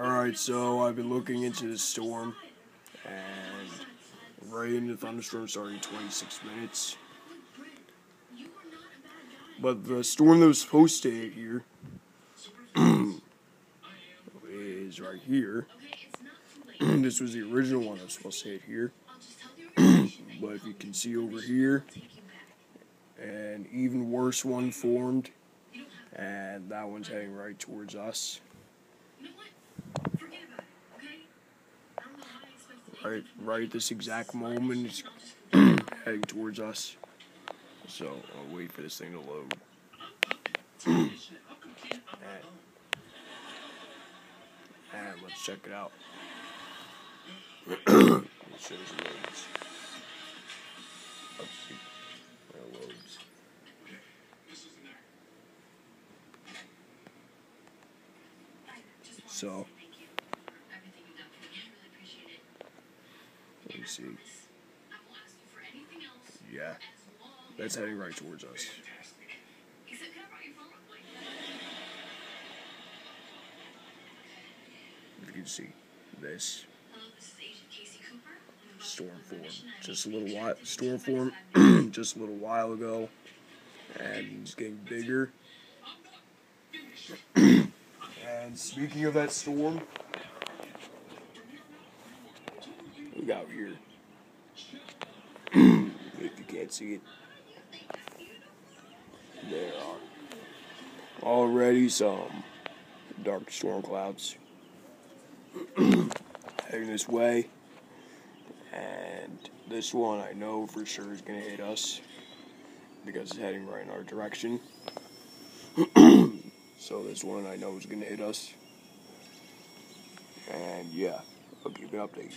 Alright, so I've been looking into this storm, and right into Thunderstorm starting in 26 minutes. But the storm that was supposed to hit here is right here. This was the original one that was supposed to hit here. But if you can see over here, an even worse one formed, and that one's heading right towards us. Right at this exact moment, it's heading towards us. So I'll wait for this thing to load. And let's check it out. It shows it loads. Let's see. It loads. So, let me see. Yeah, that's heading right towards us. You can see this storm form just a little while. Storm form just a little while ago, and it's getting bigger. And speaking of that storm, look out here. If you can't see it, there are already some dark storm clouds heading this way, and this one I know for sure is going to hit us because it's heading right in our direction. So this one I know is going to hit us, and yeah, I'll give you an update.